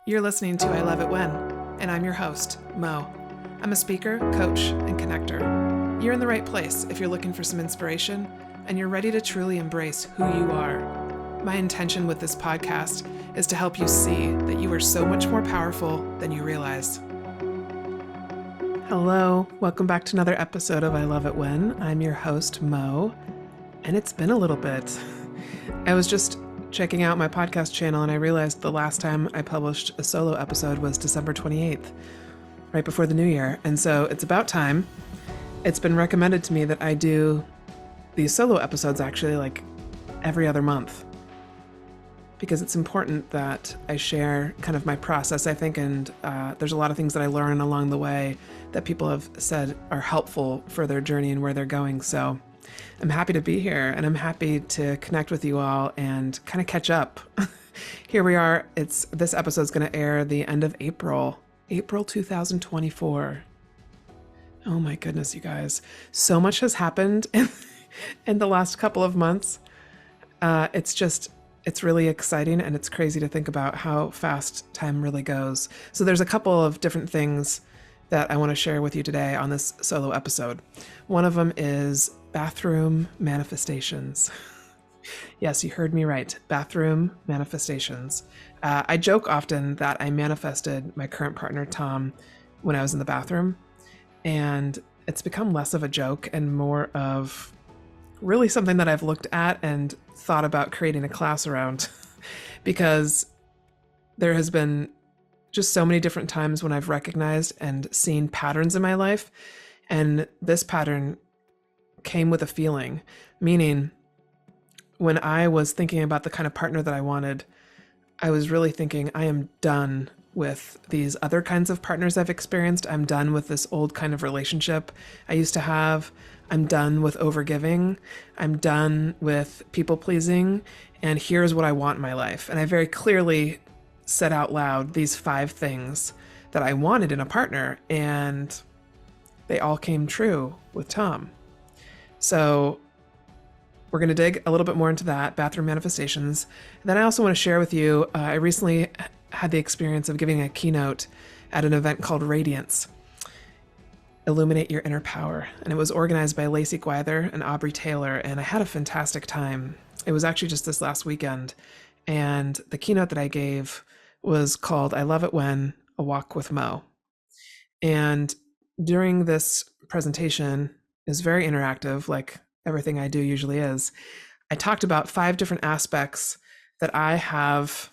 You're listening to I Love It When, and I'm your host, Mo. I'm a speaker, coach, and connector. You're in the right place if you're looking for some inspiration and you're ready to truly embrace who you are. My intention with this podcast is to help you see that you are so much more powerful than you realize. Hello, welcome back to another episode of I Love It When. I'm your host, Mo, and it's been a little bit. I was just checking out my podcast channel and I realized the last time I published a solo episode was December 28th, right before the new year. And so it's about time. It's been recommended to me that I do these solo episodes actually like every other month, because it's important that I share kind of my process, I think, and there's a lot of things that I learn along the way that people have said are helpful for their journey and where they're going. So I'm happy to be here, and I'm happy to connect with you all and kind of catch up. Here we are. This episode's going to air the end of April 2024. Oh my goodness, you guys. So much has happened in the last couple of months. It's really exciting, and it's crazy to think about how fast time really goes. So there's a couple of different things that I want to share with you today on this solo episode. One of them is bathroom manifestations. Yes, you heard me right. Bathroom manifestations. I joke often that I manifested my current partner, Tom, when I was in the bathroom. And it's become less of a joke and more of really something that I've looked at and thought about creating a class around, because there has been just so many different times when I've recognized and seen patterns in my life. And this pattern came with a feeling, meaning when I was thinking about the kind of partner that I wanted, I was really thinking, I am done with these other kinds of partners I've experienced. I'm done with this old kind of relationship I used to have. I'm done with overgiving. I'm done with people pleasing. And here's what I want in my life. And I very clearly said out loud these 5 things that I wanted in a partner, and they all came true with Tom. So we're going to dig a little bit more into that, bathroom manifestations. And then I also want to share with you, I recently had the experience of giving a keynote at an event called Radiance, Illuminate Your Inner Power. And it was organized by Lacey Gwyther and Aubrey Taylor, and I had a fantastic time. It was actually just this last weekend. And the keynote that I gave was called I Love It When, A Walk with Mo. And during this presentation, is very interactive, like everything I do usually is. I talked about 5 different aspects that I have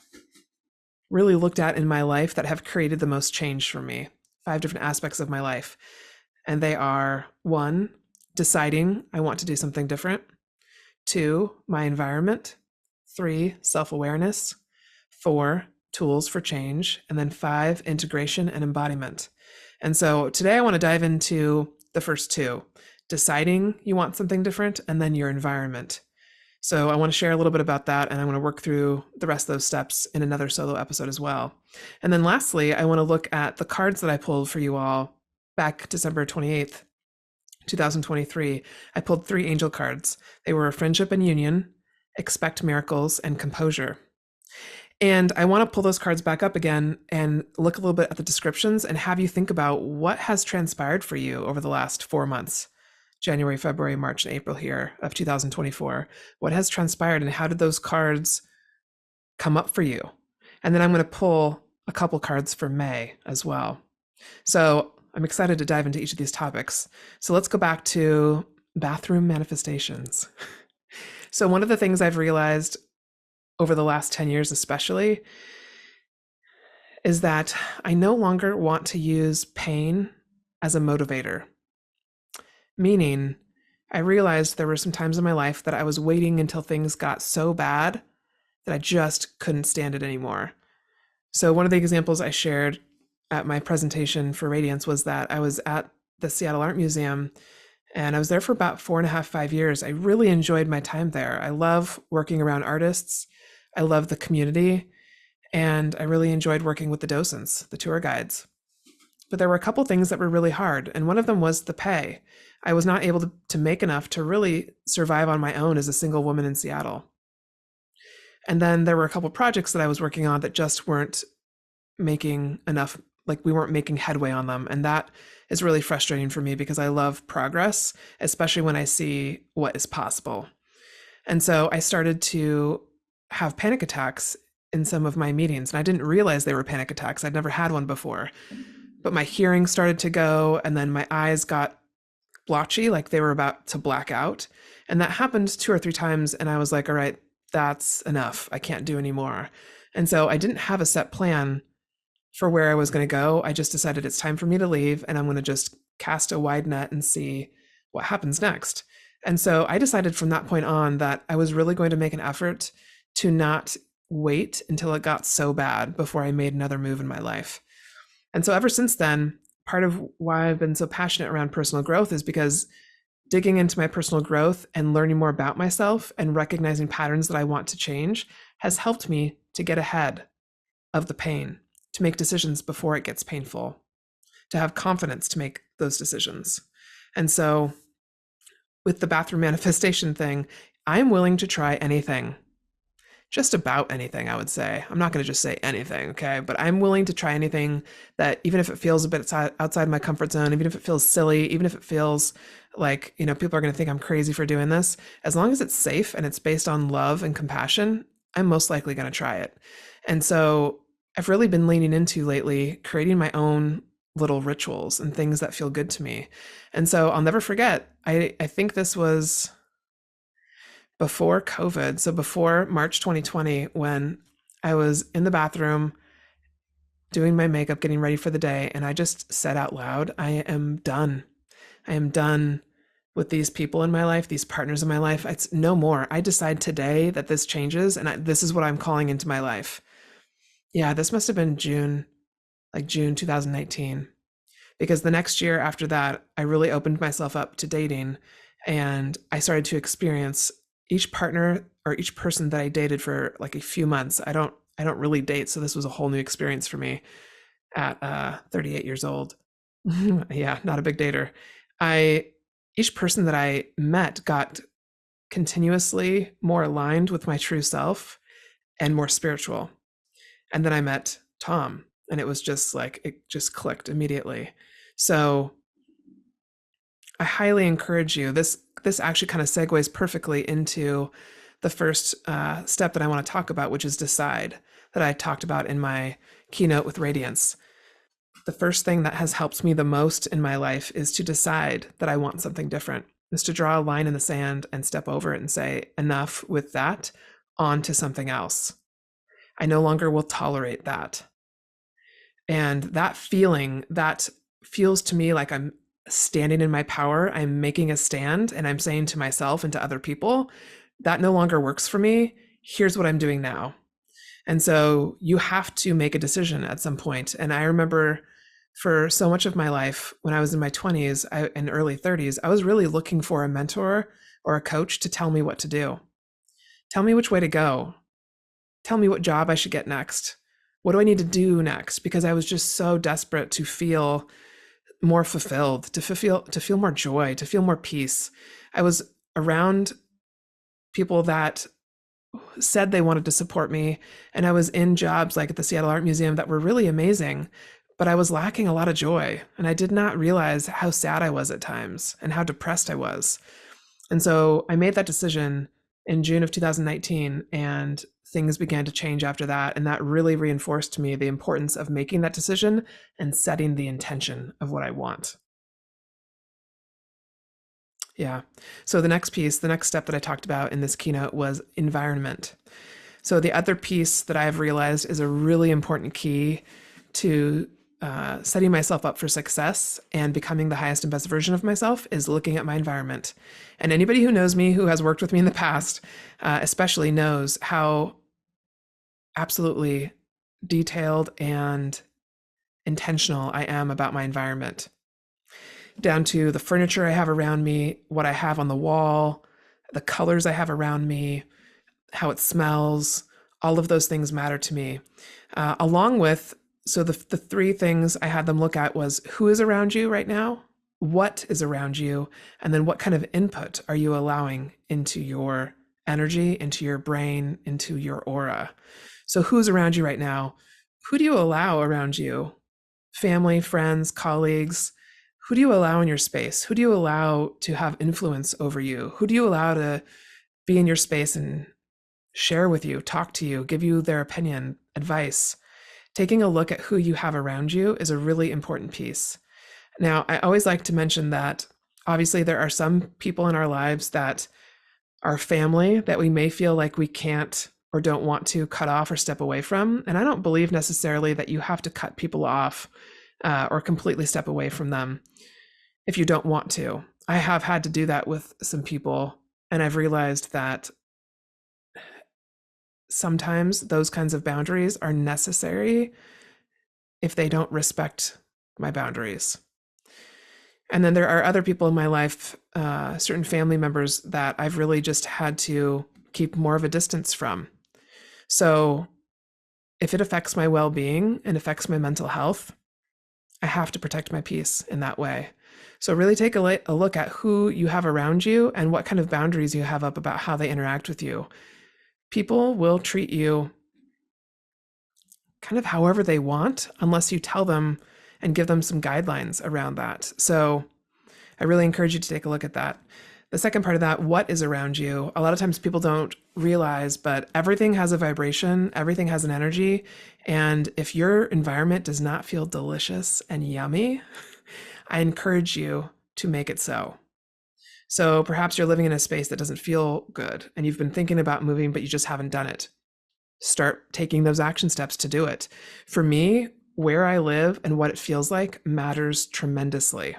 really looked at in my life that have created the most change for me. 5 different aspects of my life. And they are: 1, deciding I want to do something different. 2, my environment. 3, self-awareness. 4, tools for change. And then 5, integration and embodiment. And so today I want to dive into the first 2. Deciding you want something different, and then your environment. So I want to share a little bit about that, and I want to work through the rest of those steps in another solo episode as well. And then lastly, I want to look at the cards that I pulled for you all back December 28th, 2023. I pulled 3 angel cards. They were friendship and union, expect miracles, and composure. And I want to pull those cards back up again and look a little bit at the descriptions and have you think about what has transpired for you over the last 4 months. January, February, March, and April here of 2024. What has transpired, and how did those cards come up for you? And then I'm going to pull a couple cards for May as well. So I'm excited to dive into each of these topics. So let's go back to bathroom manifestations. So one of the things I've realized over the last 10 years especially is that I no longer want to use pain as a motivator. Meaning, I realized there were some times in my life that I was waiting until things got so bad that I just couldn't stand it anymore. So one of the examples I shared at my presentation for Radiance was that I was at the Seattle Art Museum, and I was there for about 4.5, 5 years. I really enjoyed my time there. I love working around artists. I love the community, and I really enjoyed working with the docents, the tour guides. But there were a couple things that were really hard, and one of them was the pay. I was not able to make enough to really survive on my own as a single woman in Seattle. And then there were a couple projects that I was working on that just weren't making enough, like we weren't making headway on them. And that is really frustrating for me because I love progress, especially when I see what is possible. And so I started to have panic attacks in some of my meetings. And I didn't realize they were panic attacks. I'd never had one before. But my hearing started to go, and then my eyes got blotchy, like they were about to black out. And that happened 2 or 3 times. And I was like, all right, that's enough. I can't do anymore. And so I didn't have a set plan for where I was going to go. I just decided it's time for me to leave, and I'm going to just cast a wide net and see what happens next. And so I decided from that point on that I was really going to make an effort to not wait until it got so bad before I made another move in my life. And so ever since then, part of why I've been so passionate around personal growth is because digging into my personal growth and learning more about myself and recognizing patterns that I want to change has helped me to get ahead of the pain, to make decisions before it gets painful, to have confidence to make those decisions. And so with the bathroom manifestation thing, I'm willing to try anything. Just about anything, I would say. I'm not going to just say anything, okay? But I'm willing to try anything that, even if it feels a bit outside my comfort zone, even if it feels silly, even if it feels like, people are going to think I'm crazy for doing this, as long as it's safe and it's based on love and compassion, I'm most likely going to try it. And so I've really been leaning into lately creating my own little rituals and things that feel good to me. And so I'll never forget, I think this was before COVID, so before March 2020, when I was in the bathroom doing my makeup, getting ready for the day, and I just said out loud, I am done. I am done with these people in my life, these partners in my life. It's no more. I decide today that this changes, and this is what I'm calling into my life. Yeah, this must have been June 2019. Because the next year after that, I really opened myself up to dating, and I started to experience each partner or each person that I dated for like a few months. I don't really date, so this was a whole new experience for me at 38 years old. Yeah, not a big dater. Each person that I met got continuously more aligned with my true self and more spiritual. And then I met Tom, and it was just like, it just clicked immediately. So I highly encourage you. This actually kind of segues perfectly into the first step that I want to talk about, which is decide, that I talked about in my keynote with Radiance. The first thing that has helped me the most in my life is to decide that I want something different, is to draw a line in the sand and step over it and say, enough with that, on to something else. I no longer will tolerate that. And that feels to me like I'm standing in my power. I'm making a stand, and I'm saying to myself and to other people, that no longer works for me. Here's what I'm doing now. And so you have to make a decision at some point. And I remember for so much of my life, when I was in my 20s and early 30s, I was really looking for a mentor or a coach to tell me what to do. Tell me which way to go. Tell me what job I should get next. What do I need to do next? Because I was just so desperate to feel more fulfilled, to feel more joy, to feel more peace. I was around people that said they wanted to support me, and I was in jobs like at the Seattle Art Museum that were really amazing, but I was lacking a lot of joy, and I did not realize how sad I was at times and how depressed I was. And so I made that decision in June of 2019, and things began to change after that. And that really reinforced to me the importance of making that decision and setting the intention of what I want. Yeah. So the next step that I talked about in this keynote was environment. So the other piece that I've realized is a really important key to setting myself up for success and becoming the highest and best version of myself is looking at my environment. And anybody who knows me, who has worked with me in the past, especially knows how absolutely detailed and intentional I am about my environment, down to the furniture I have around me, what I have on the wall, the colors I have around me, how it smells. All of those things matter to me. Along with, so the three things I had them look at was who is around you right now, what is around you, and then what kind of input are you allowing into your energy, into your brain, into your aura. So who's around you right now? Who do you allow around you? Family, friends, colleagues. Who do you allow in your space? Who do you allow to have influence over you? Who do you allow to be in your space and share with you, talk to you, give you their opinion, advice? Taking a look at who you have around you is a really important piece. Now, I always like to mention that obviously there are some people in our lives that are family that we may feel like we can't or don't want to cut off or step away from. And I don't believe necessarily that you have to cut people off or completely step away from them if you don't want to. I have had to do that with some people, and I've realized that sometimes those kinds of boundaries are necessary if they don't respect my boundaries. And then there are other people in my life, certain family members that I've really just had to keep more of a distance from. So if it affects my well-being and affects my mental health, I have to protect my peace in that way. So really take a look at who you have around you and what kind of boundaries you have up about how they interact with you. People will treat you kind of however they want unless you tell them and give them some guidelines around that. So I really encourage you to take a look at that. The second part of that, what is around you? A lot of times people don't realize, but everything has a vibration, everything has an energy. And if your environment does not feel delicious and yummy, I encourage you to make it so. So perhaps you're living in a space that doesn't feel good and you've been thinking about moving, but you just haven't done it. Start taking those action steps to do it. For me, where I live and what it feels like matters tremendously.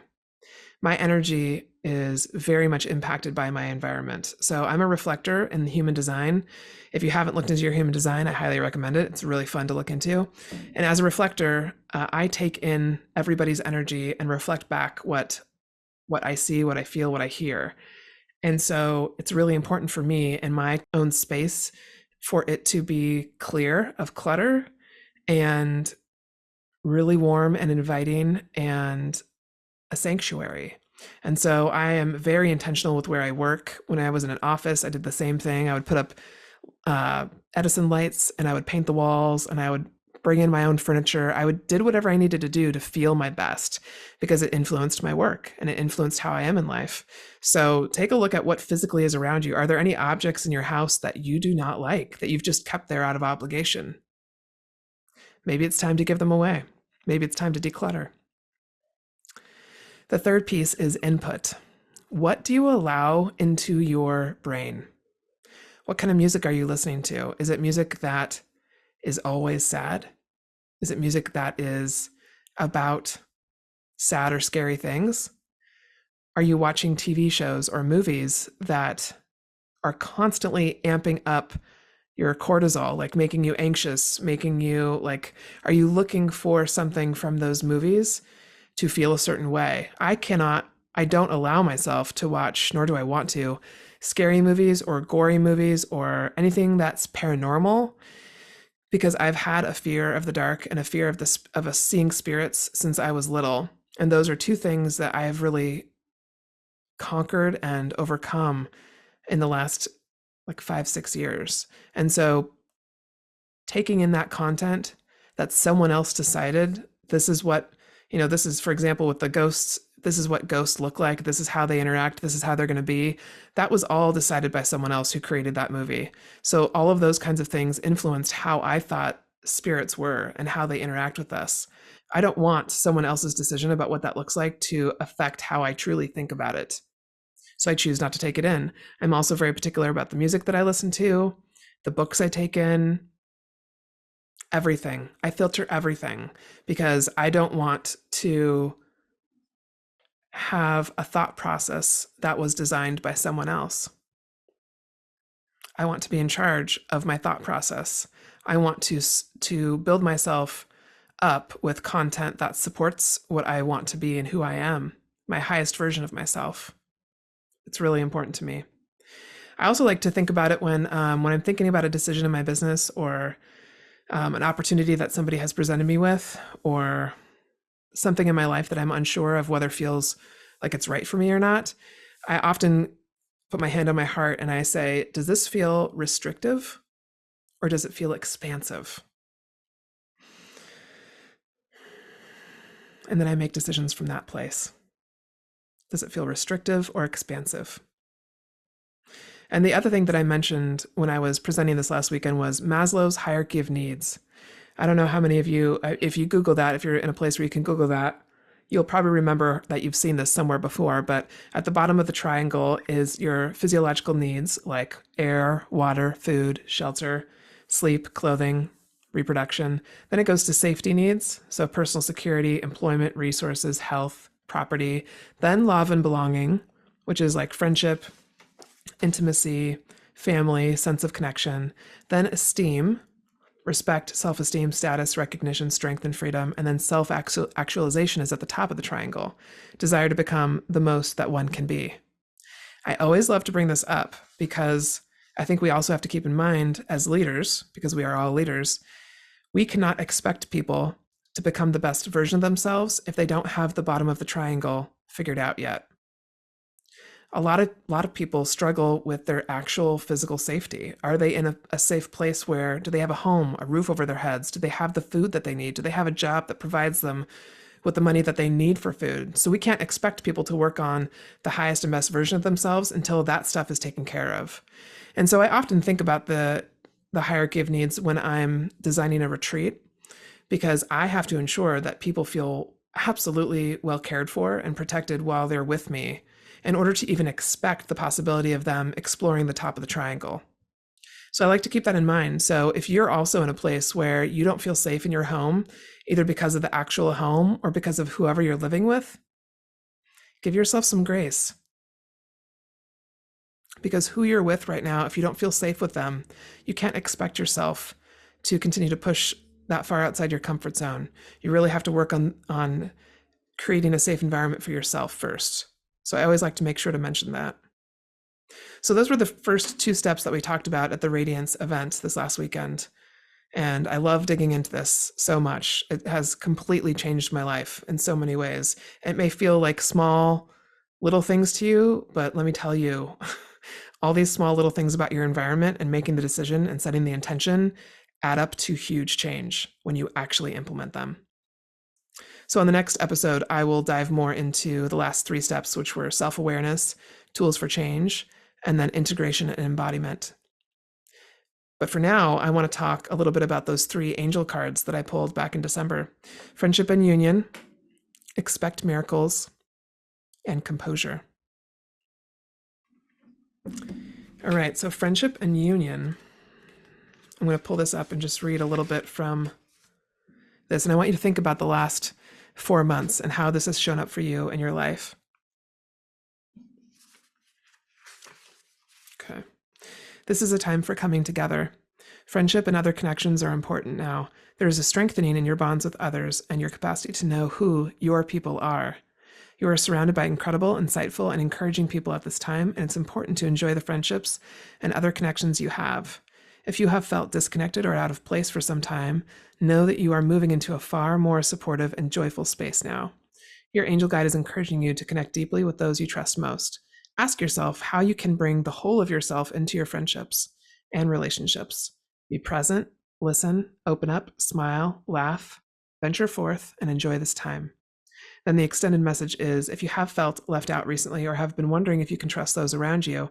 My energy is very much impacted by my environment. So I'm a reflector in human design. If you haven't looked into your human design, I highly recommend it. It's really fun to look into. And as a reflector, I take in everybody's energy and reflect back what I see, what I feel, what I hear. And so it's really important for me in my own space for it to be clear of clutter and really warm and inviting and a sanctuary. And so I am very intentional with where I work. When I was in an office, I did the same thing. I would put up Edison lights and I would paint the walls and I would bring in my own furniture. I did whatever I needed to do to feel my best because it influenced my work and it influenced how I am in life. So take a look at what physically is around you. Are there any objects in your house that you do not like, that you've just kept there out of obligation? Maybe it's time to give them away. Maybe it's time to declutter. The third piece is input. What do you allow into your brain? What kind of music are you listening to? Is it music that is always sad? Is it music that is about sad or scary things? Are you watching TV shows or movies that are constantly amping up your cortisol, like making you anxious, making you like, are you looking for something from those movies to feel a certain way? I don't allow myself to watch, nor do I want to, scary movies or gory movies or anything that's paranormal, because I've had a fear of the dark and a fear of seeing spirits since I was little. And those are two things that I have really conquered and overcome in the last like 5-6 years. And so taking in that content that someone else decided, this is what, this is, for example, with the ghosts, this is what ghosts look like, this is how they interact, this is how they're going to be. That was all decided by someone else who created that movie. So all of those kinds of things influenced how I thought spirits were and how they interact with us. I don't want someone else's decision about what that looks like to affect how I truly think about it. So I choose not to take it in. I'm also very particular about the music that I listen to, the books I take in, everything. I filter everything because I don't want to have a thought process that was designed by someone else. I want to be in charge of my thought process. I want to build myself up with content that supports what I want to be and who I am, my highest version of myself. It's really important to me. I also like to think about it when I'm thinking about a decision in my business or an opportunity that somebody has presented me with, or something in my life that I'm unsure of whether feels like it's right for me or not. I often put my hand on my heart and I say, does this feel restrictive or does it feel expansive? And then I make decisions from that place. Does it feel restrictive or expansive? And the other thing that I mentioned when I was presenting this last weekend was Maslow's hierarchy of needs. I don't know how many of you, if you Google that, if you're in a place where you can Google that, you'll probably remember that you've seen this somewhere before. But at the bottom of the triangle is your physiological needs like air, water, food, shelter, sleep, clothing, reproduction. Then it goes to safety needs, so personal security, employment, resources, health, property. Then love and belonging, which is like friendship, intimacy, family, sense of connection. Then esteem, respect, self-esteem, status, recognition, strength, and freedom. And then self-actualization is at the top of the triangle. Desire to become the most that one can be. I always love to bring this up because I think we also have to keep in mind as leaders, because we are all leaders, we cannot expect people to become the best version of themselves if they don't have the bottom of the triangle figured out yet. A lot of people struggle with their actual physical safety. Are they in a safe place where, do they have a home, a roof over their heads? Do they have the food that they need? Do they have a job that provides them with the money that they need for food? So we can't expect people to work on the highest and best version of themselves until that stuff is taken care of. And so I often think about the hierarchy of needs when I'm designing a retreat, because I have to ensure that people feel absolutely well cared for and protected while they're with me, in order to even expect the possibility of them exploring the top of the triangle. So I like to keep that in mind. So if you're also in a place where you don't feel safe in your home, either because of the actual home or because of whoever you're living with, give yourself some grace. Because who you're with right now, if you don't feel safe with them, you can't expect yourself to continue to push that far outside your comfort zone. You really have to work on creating a safe environment for yourself first. So I always like to make sure to mention that. So those were the first two steps that we talked about at the Radiance event this last weekend. And I love digging into this so much. It has completely changed my life in so many ways. It may feel like small little things to you, but let me tell you, all these small little things about your environment and making the decision and setting the intention add up to huge change when you actually implement them. So on the next episode, I will dive more into the last three steps, which were self-awareness, tools for change, and then integration and embodiment. But for now, I want to talk a little bit about those three angel cards that I pulled back in December: friendship and union, expect miracles, and composure. All right, so friendship and union. I'm going to pull this up and just read a little bit from this. And I want you to think about the last 4 months and how this has shown up for you in your life. Okay. This is a time for coming together. Friendship and other connections are important now. There is a strengthening in your bonds with others and your capacity to know who your people are. You are surrounded by incredible, insightful, and encouraging people at this time, and it's important to enjoy the friendships and other connections you have. If you have felt disconnected or out of place for some time, know that you are moving into a far more supportive and joyful space now. Your angel guide is encouraging you to connect deeply with those you trust most. Ask yourself how you can bring the whole of yourself into your friendships and relationships. Be present, listen, open up, smile, laugh, venture forth, and enjoy this time. Then the extended message is, if you have felt left out recently or have been wondering if you can trust those around you,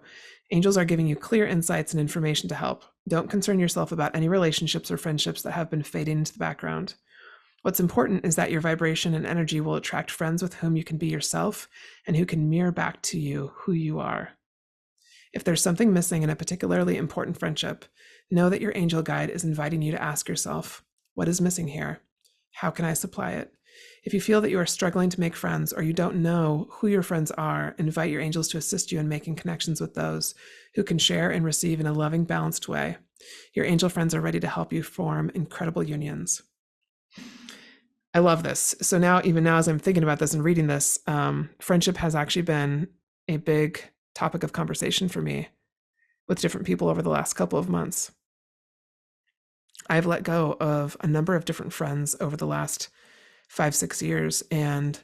angels are giving you clear insights and information to help. Don't concern yourself about any relationships or friendships that have been fading into the background. What's important is that your vibration and energy will attract friends with whom you can be yourself and who can mirror back to you who you are. If there's something missing in a particularly important friendship, know that your angel guide is inviting you to ask yourself, what is missing here? How can I supply it? If you feel that you are struggling to make friends or you don't know who your friends are, invite your angels to assist you in making connections with those who can share and receive in a loving, balanced way. Your angel friends are ready to help you form incredible unions. I love this. So now, even now, as I'm thinking about this and reading this, friendship has actually been a big topic of conversation for me with different people over the last couple of months. I've let go of a number of different friends over the last 5-6 years, and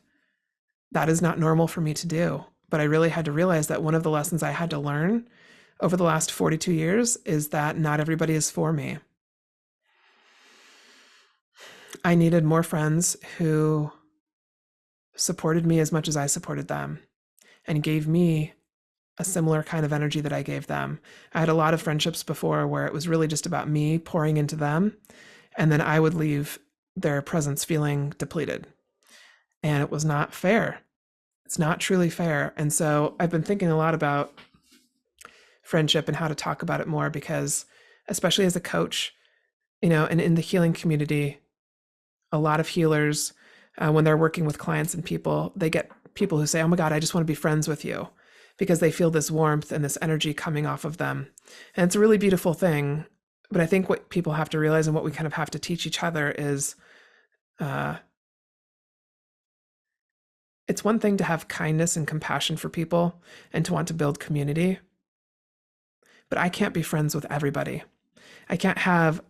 that is not normal for me to do. But I really had to realize that one of the lessons I had to learn over the last 42 years is that not everybody is for me. I needed more friends who supported me as much as I supported them and gave me a similar kind of energy that I gave them. I had a lot of friendships before where it was really just about me pouring into them, and then I would leave their presence feeling depleted. And it was not fair. It's not truly fair. And so I've been thinking a lot about friendship and how to talk about it more because, especially as a coach, and in the healing community, a lot of healers, when they're working with clients and people, they get people who say, "Oh my God, I just want to be friends with you," because they feel this warmth and this energy coming off of them. And it's a really beautiful thing. But I think what people have to realize and what we kind of have to teach each other is it's one thing to have kindness and compassion for people and to want to build community, but I can't be friends with everybody. I can't have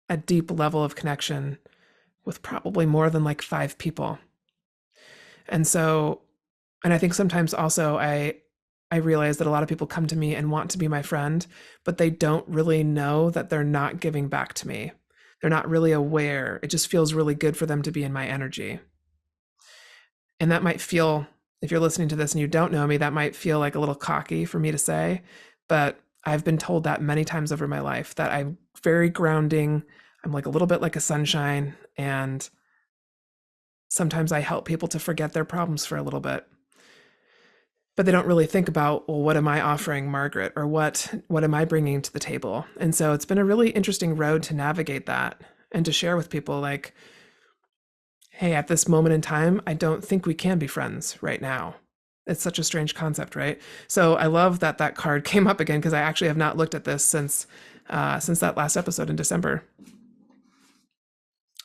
a deep level of connection with probably more than like 5 people. And I think sometimes also I realize that a lot of people come to me and want to be my friend, but they don't really know that they're not giving back to me. They're not really aware. It just feels really good for them to be in my energy. And that might feel, if you're listening to this and you don't know me, that might feel like a little cocky for me to say, but I've been told that many times over my life that I'm very grounding. I'm like a little bit like a sunshine, and sometimes I help people to forget their problems for a little bit. But they don't really think about, well, what am I offering Margaret, or what am I bringing to the table? And so it's been a really interesting road to navigate that and to share with people like, hey, at this moment in time, I don't think we can be friends right now. It's such a strange concept, right? So I love that that card came up again because I actually have not looked at this since that last episode in December.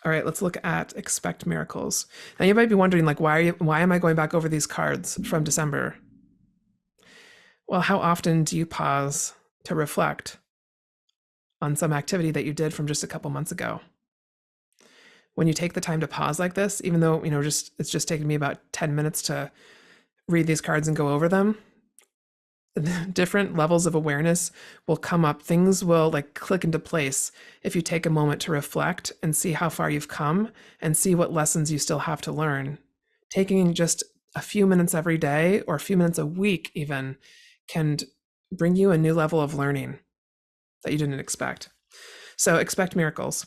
All right, let's look at expect miracles. Now you might be wondering, like, why am I going back over these cards from December? Well, how often do you pause to reflect on some activity that you did from just a couple months ago? When you take the time to pause like this, even though, it's just taken me about 10 minutes to read these cards and go over them, different levels of awareness will come up. Things will like click into place if you take a moment to reflect and see how far you've come and see what lessons you still have to learn. Taking just a few minutes every day or a few minutes a week even can bring you a new level of learning that you didn't expect. So expect miracles.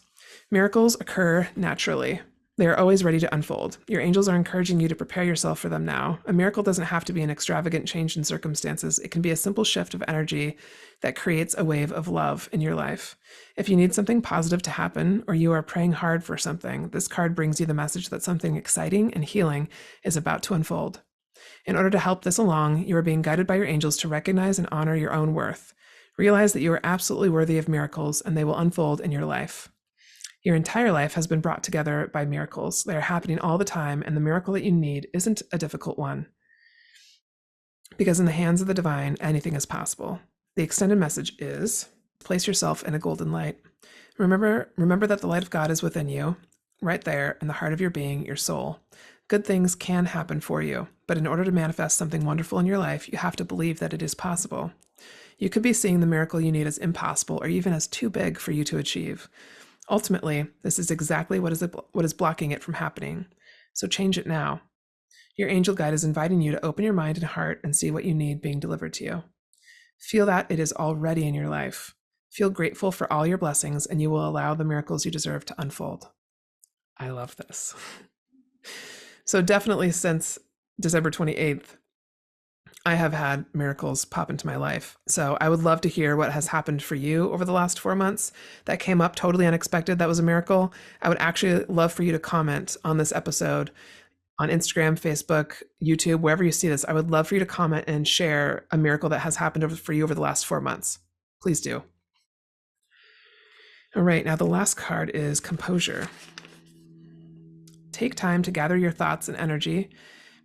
Miracles occur naturally. They are always ready to unfold. Your angels are encouraging you to prepare yourself for them now. A miracle doesn't have to be an extravagant change in circumstances. It can be a simple shift of energy that creates a wave of love in your life. If you need something positive to happen, or you are praying hard for something, this card brings you the message that something exciting and healing is about to unfold. In order to help this along, you are being guided by your angels to recognize and honor your own worth. Realize that you are absolutely worthy of miracles, and they will unfold in your life. Your entire life has been brought together by miracles. They are happening all the time, and the miracle that you need isn't a difficult one. Because in the hands of the divine, anything is possible. The extended message is, place yourself in a golden light. Remember that the light of God is within you, right there in the heart of your being, your soul. Good things can happen for you, but in order to manifest something wonderful in your life, you have to believe that it is possible. You could be seeing the miracle you need as impossible or even as too big for you to achieve. Ultimately, this is exactly what is blocking it from happening. So change it now. Your angel guide is inviting you to open your mind and heart and see what you need being delivered to you. Feel that it is already in your life. Feel grateful for all your blessings, and you will allow the miracles you deserve to unfold. I love this. So definitely since December 28th, I have had miracles pop into my life. So I would love to hear what has happened for you over the last 4 months that came up totally unexpected. That was a miracle. I would actually love for you to comment on this episode on Instagram, Facebook, YouTube, wherever you see this. I would love for you to comment and share a miracle that has happened for you over the last 4 months. Please do. All right, now the last card is composure. Take time to gather your thoughts and energy,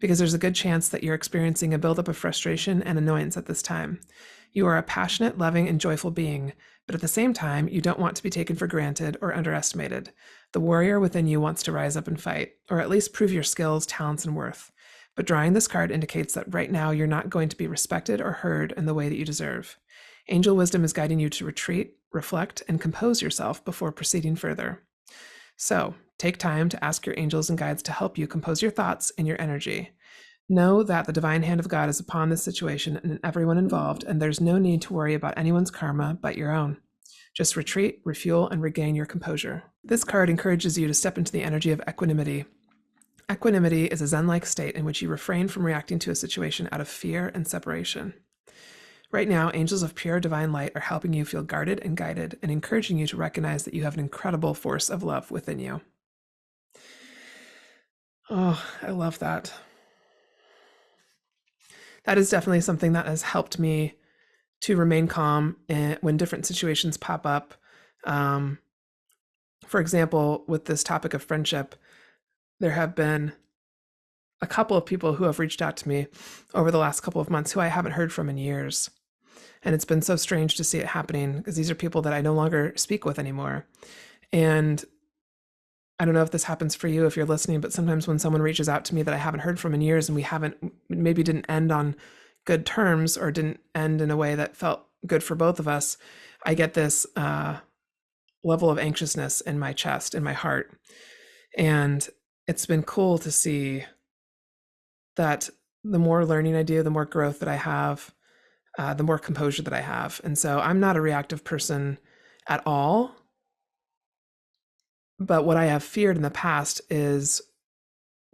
because there's a good chance that you're experiencing a buildup of frustration and annoyance at this time. You are a passionate, loving, and joyful being, but at the same time, you don't want to be taken for granted or underestimated. The warrior within you wants to rise up and fight, or at least prove your skills, talents, and worth. But drawing this card indicates that right now you're not going to be respected or heard in the way that you deserve. Angel wisdom is guiding you to retreat, reflect, and compose yourself before proceeding further. So, Take time to ask your angels and guides to help you compose your thoughts and your energy. Know that the divine hand of God is upon this situation and everyone involved, and there's no need to worry about anyone's karma but your own. Just retreat, refuel, and regain your composure. This card encourages you to step into the energy of equanimity. Equanimity is a Zen-like state in which you refrain from reacting to a situation out of fear and separation. Right now, angels of pure divine light are helping you feel guarded and guided and encouraging you to recognize that you have an incredible force of love within you. Oh, I love that. That is definitely something that has helped me to remain calm when different situations pop up. For example, with this topic of friendship, there have been a couple of people who have reached out to me over the last couple of months who I haven't heard from in years. And it's been so strange to see it happening because these are people that I no longer speak with anymore. And I don't know if this happens for you if you're listening, but sometimes when someone reaches out to me that I haven't heard from in years and maybe didn't end on good terms or didn't end in a way that felt good for both of us, I get this level of anxiousness in my chest, in my heart. And it's been cool to see that the more learning I do, the more growth that I have, the more composure that I have. And so I'm not a reactive person at all. But what I have feared in the past is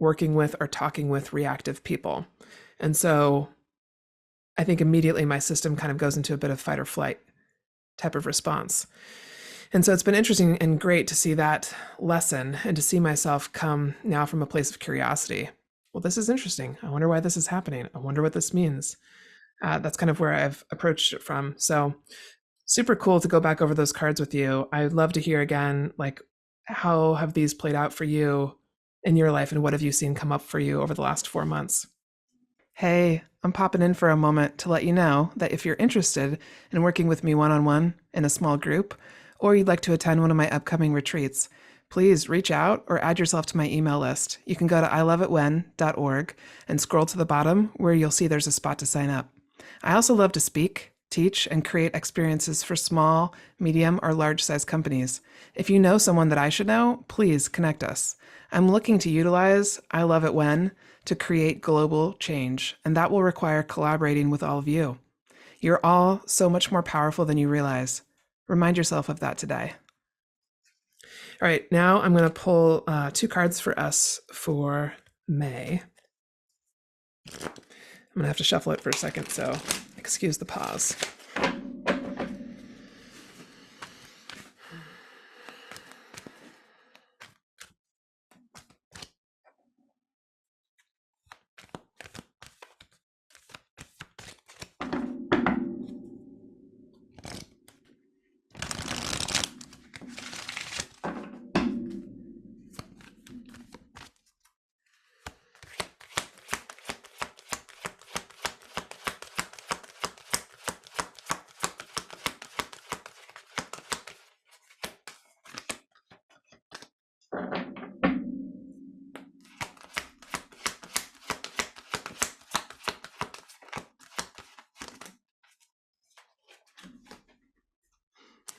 working with or talking with reactive people. And so I think immediately my system kind of goes into a bit of fight or flight type of response. And so it's been interesting and great to see that lesson and to see myself come now from a place of curiosity. Well, this is interesting. I wonder why this is happening. I wonder what this means. That's kind of where I've approached it from. So super cool to go back over those cards with you. I'd love to hear again, like, how have these played out for you in your life and what have you seen come up for you over the last 4 months? Hey, I'm popping in for a moment to let you know that if you're interested in working with me one-on-one in a small group, or you'd like to attend one of my upcoming retreats, please reach out or add yourself to my email list. You can go to iloveitwhen.org and scroll to the bottom where you'll see there's a spot to sign up. I also love to speak, teach, and create experiences for small, medium, or large-size companies. If you know someone that I should know, please connect us. I'm looking to utilize I Love It When to create global change, and that will require collaborating with all of you. You're all so much more powerful than you realize. Remind yourself of that today. All right, now I'm going to pull 2 cards for us for May. I'm going to have to shuffle it for a second, so excuse the pause.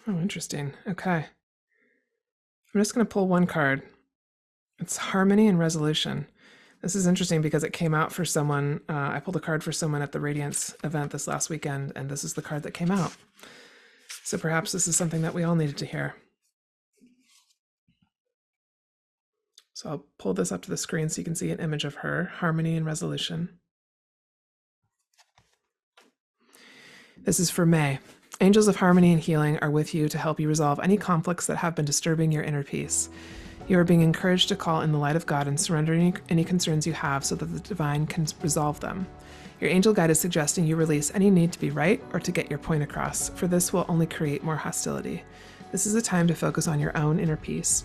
Oh, interesting. Okay. I'm just going to pull 1 card. It's Harmony and Resolution. This is interesting because it came out for someone. I pulled a card for someone at the Radiance event this last weekend, and this is the card that came out. So perhaps this is something that we all needed to hear. So I'll pull this up to the screen so you can see an image of her, Harmony and Resolution. This is for May. Angels of harmony and healing are with you to help you resolve any conflicts that have been disturbing your inner peace. You are being encouraged to call in the light of God and surrender any concerns you have so that the divine can resolve them. Your angel guide is suggesting you release any need to be right or to get your point across, for this will only create more hostility. This is a time to focus on your own inner peace.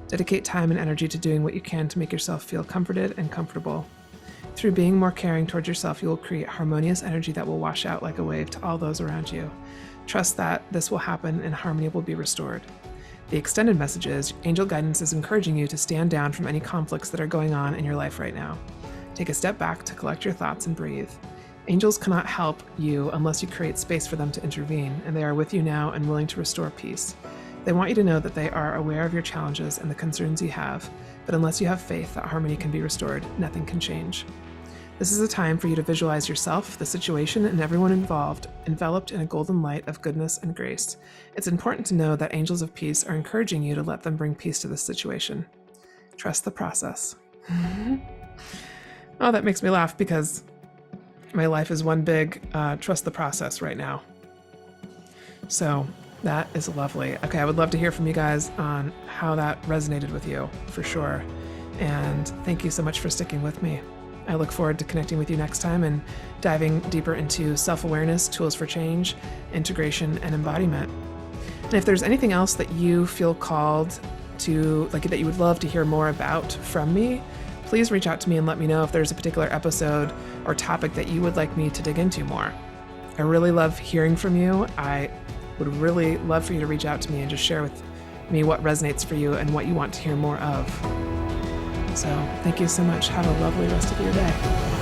Dedicate time and energy to doing what you can to make yourself feel comforted and comfortable. Through being more caring towards yourself, you will create harmonious energy that will wash out like a wave to all those around you. Trust that this will happen and harmony will be restored. The extended message is, angel guidance is encouraging you to stand down from any conflicts that are going on in your life right now. Take a step back to collect your thoughts and breathe. Angels cannot help you unless you create space for them to intervene, and they are with you now and willing to restore peace. They want you to know that they are aware of your challenges and the concerns you have, but unless you have faith that harmony can be restored, nothing can change. This is a time for you to visualize yourself, the situation, and everyone involved, enveloped in a golden light of goodness and grace. It's important to know that angels of peace are encouraging you to let them bring peace to this situation. Trust the process. Oh, that makes me laugh because my life is one big trust the process right now. So that is lovely. Okay, I would love to hear from you guys on how that resonated with you, for sure. And thank you so much for sticking with me. I look forward to connecting with you next time and diving deeper into self-awareness, tools for change, integration, and embodiment. And if there's anything else that you feel called to, like that you would love to hear more about from me, please reach out to me and let me know if there's a particular episode or topic that you would like me to dig into more. I really love hearing from you. I would really love for you to reach out to me and just share with me what resonates for you and what you want to hear more of. So thank you so much. Have a lovely rest of your day.